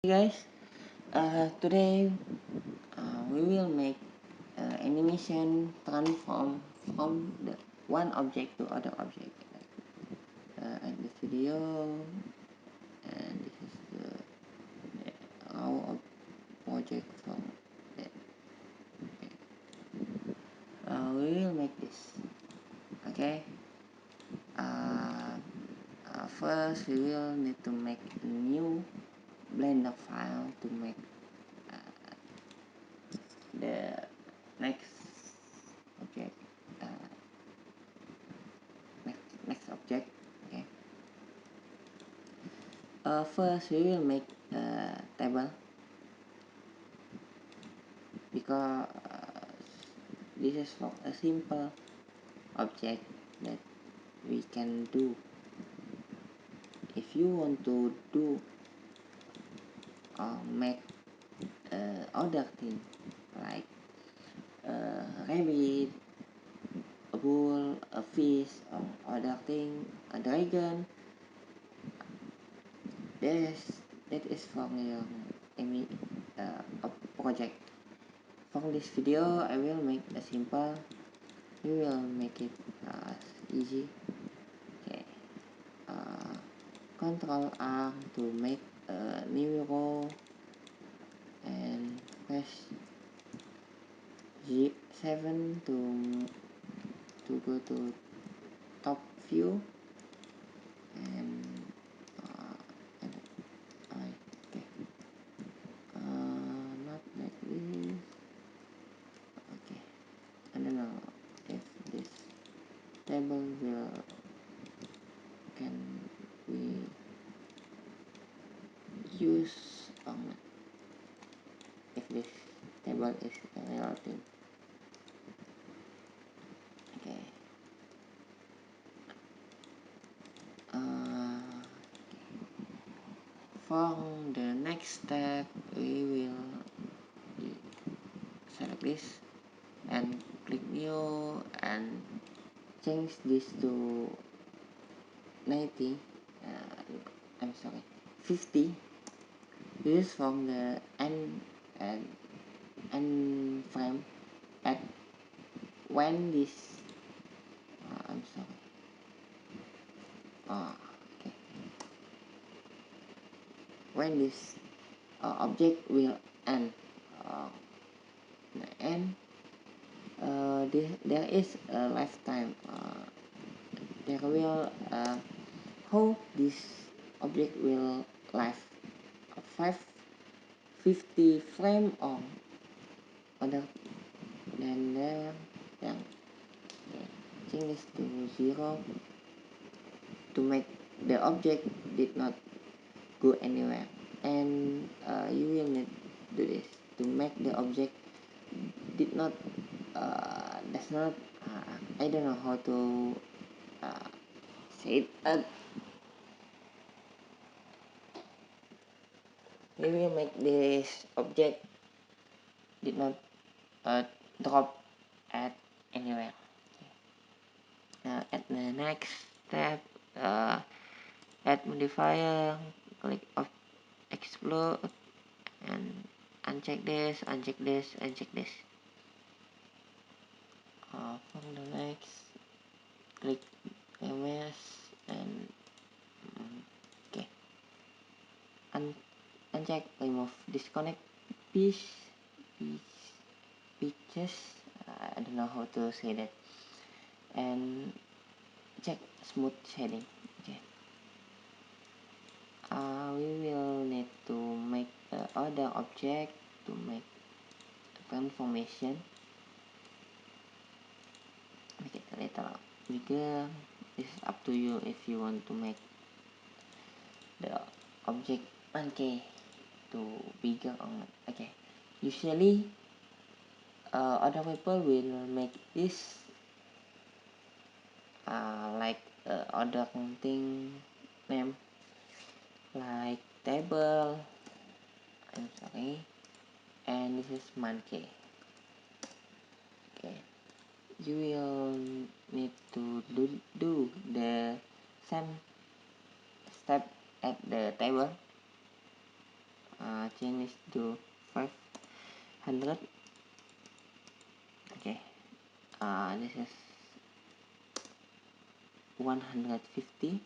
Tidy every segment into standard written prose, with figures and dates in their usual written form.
Hey guys, today we will make animation transform from the one object to other object. Like this video, and this is the our project from that. Okay. We will make this. Okay. Uh, First, we will need to make a new Blender file to make the next object. Uh, next object. Okay. First, we will make a table because this is for a simple object that we can do. If you want to do or make other thing like a rabbit, a bull, a fish, or other thing, a dragon, this that is for your any project. For this video, I will make a simple. We will make it easy. Okay. Uh, Control R to make a new row and press G7 to go to top view and and okay. Not like this. Okay. I don't know if this table will can be used or not. If this table is a real thing. Okay. Uh, for the next step, we will select this and click new and change this to 90. I'm sorry, 50. This is from the and end frame at when this. I'm sorry. Okay. When this object will end. Uh, and there is a lifetime. There will how this object will live 550 frame or other than there. Then okay, change this to 0 to make the object did not go anywhere, and you will need to do this to make the object did not does not I don't know how to uh, say it. We will make this object did not uh, drop at anywhere. At the next step, add modifier, click explode, and uncheck this, uncheck this, uncheck this. From the next, click MS and okay, uncheck remove disconnect piece, pitches. I don't know how to say that, and check smooth shading. Okay. We will need to make other object to make transformation. Make it a little bigger. This is up to you if you want to make the object 1K to bigger or not. Okay. Usually, other people will make this like other thing name like table. I'm sorry, and this is monkey. Okay, you will need to do the same step at the table. change this to 500. Okay, this is 150,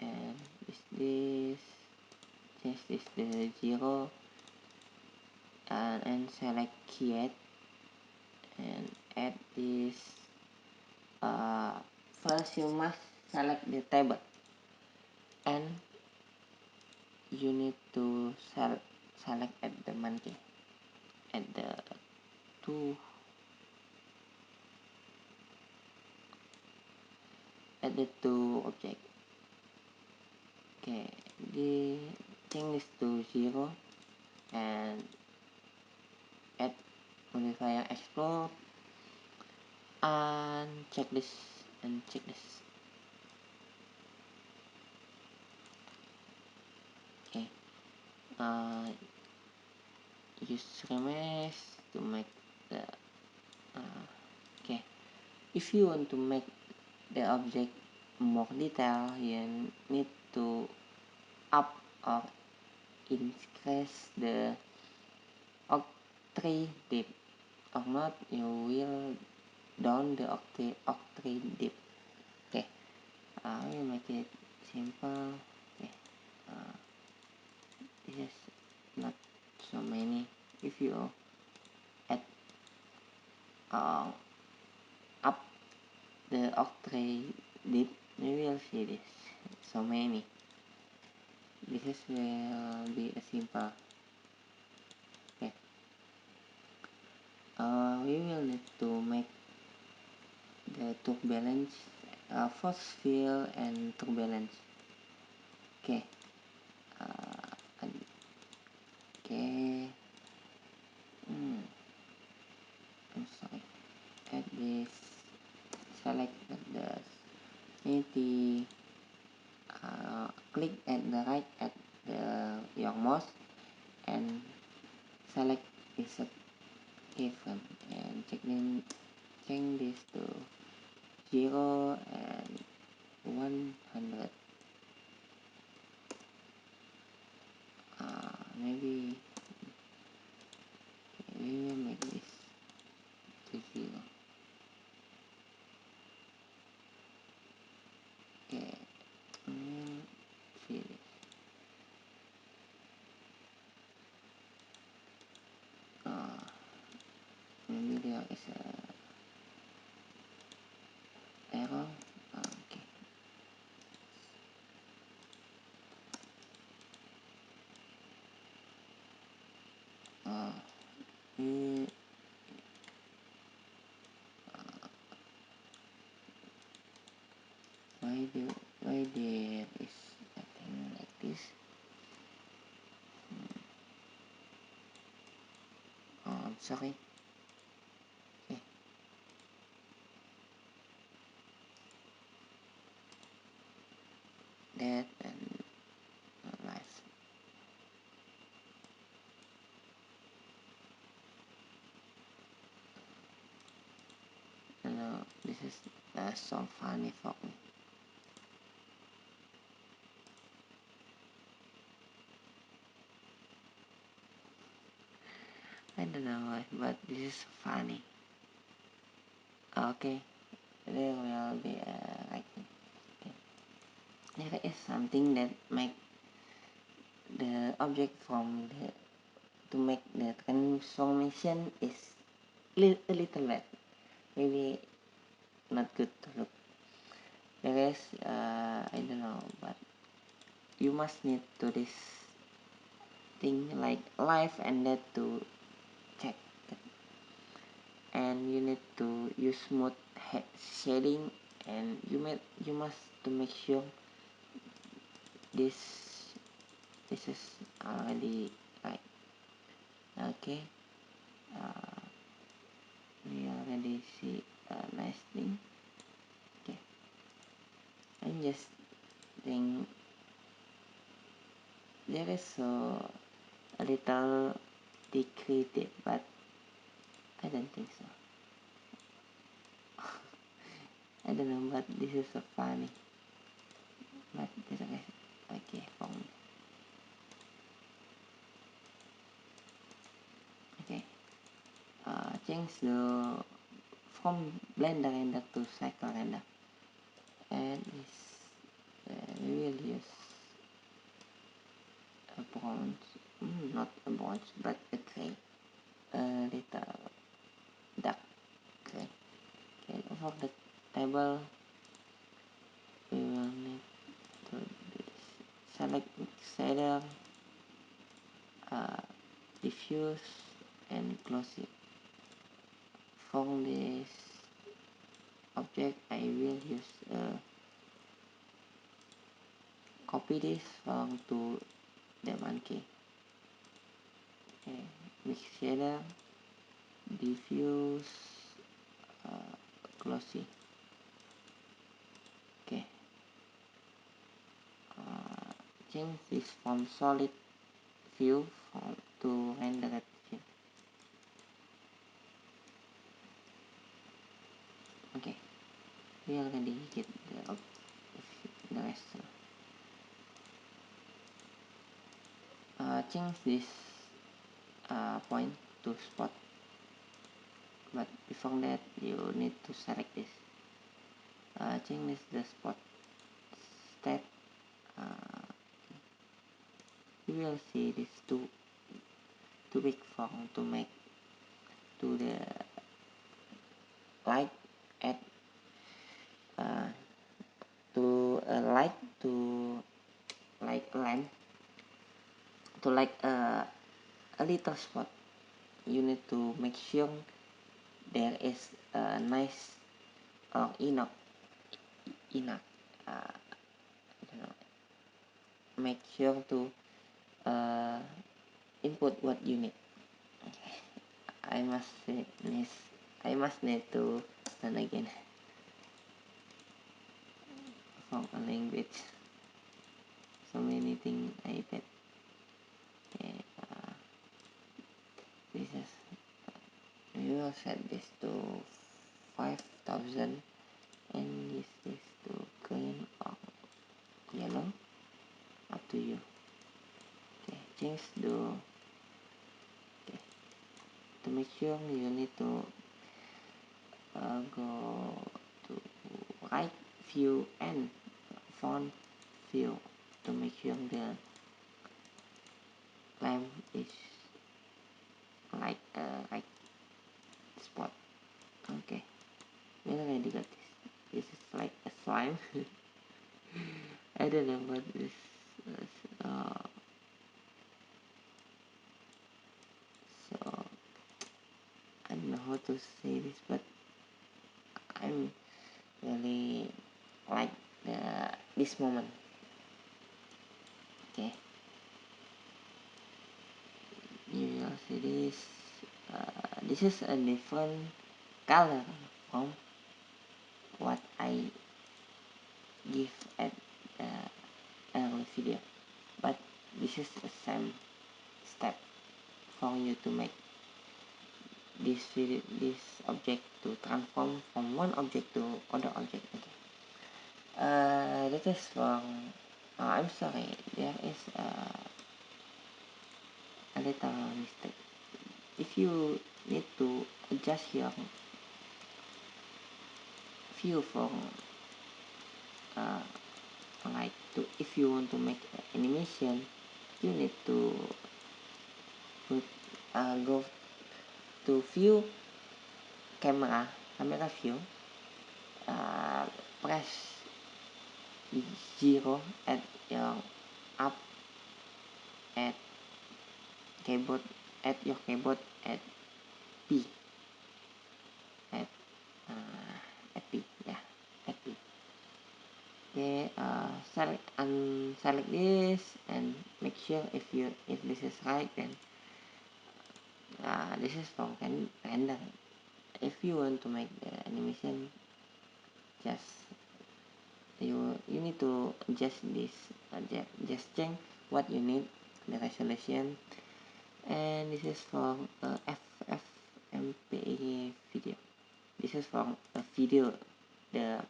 and this change this to 0, and select create and add this. First you must select the table, and you need to select at the monkey at the two object. Okay, the change this to 0 and add modifier explode and check this and check this. Okay, use remesh to make the okay. If you want to make the object more detail, you need to up or increase the octave depth. Or not, you will down the octave depth. Okay, I will make it simple. Okay, this is not so many. If you add up the octave depth, you will see this so many. This is will be a simple. Okay, we will need to make the turbulence, force field and turbulence. Okay, okay. I'm sorry. Add this. Select the unity. Click at the right at your mouse and select this keyframe and change this to 0 and 100. Maybe we will make this to 0. Okay, see this. Maybe there is a error. Okay. We why there is a thing like this? I'm sorry. Okay. That and life. No, this is so funny for me. I don't know why, but this is funny. Okay, there will be a writing. Okay. There is something that make the object from the to make the transformation is a little bad. Maybe not good to look. There is I don't know, but you must need to this thing like live and that to check it. And you need to use smooth shading, and you must to make sure this is already right. Okay, we already see a nice thing. Okay, I'm just think there is a little decreative, but I don't think so. I don't know, but this is so funny. But this is okay for me. change the from Blender render to cycle render, and this we will use a bronze, not a bronze but a gray, a little dark gray. Okay, for the table we will need to select shader, diffuse and glossy. For this object I will use copy this from to the monkey. Okay, mix shader, diffuse, glossy. Okay, change this from solid view to rendered view. Okay, we already get the rest. Change this point to spot, but before that you need to select this. Change this the spot state. You will see this too big for to make to the light add to a light to like lamp to like a little spot. You need to make sure there is a nice or enough I don't know, make sure to input what you need. Okay. I must say this, I must need to learn again from a language, so many things I bet. Okay, this is we will set this to 5000 and use this to green or yellow, up to you. Okay, change the okay. To make sure you need to go to right view and font view to make sure the lamp is like a right spot. Okay, we already got this. This is like a slime. I don't know what this is. So I don't know how to say this, but I'm really like this moment. Okay, you will see this. This is a different color from what I give at the early video, but this is the same step for you to make this object to transform from one object to other object. Okay. That is from I'm sorry, there is a little mistake. If you need to adjust your view from like to if you want to make animation, you need to put go to view camera view, press 0 at your up at keyboard at your keyboard at P at P, yeah, at P. Okay, select this and make sure if this is right, then this is for render. If you want to make the animation, just you need to adjust this, just change what you need, the resolution, and this is for FFmpeg video. This is for a video. The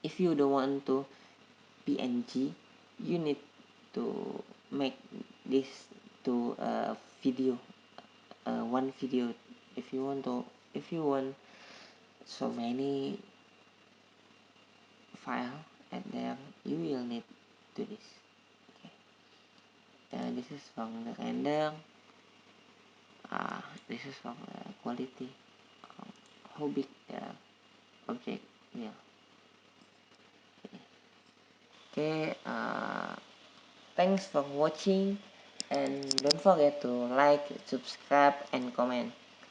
if you don't want to PNG, you need to make this to a video, one video if you want so many file, and then you will need to this. Okay, this is from the render. This is from the quality, how big the object will. Okay, thanks for watching, and don't forget to like, subscribe, and comment.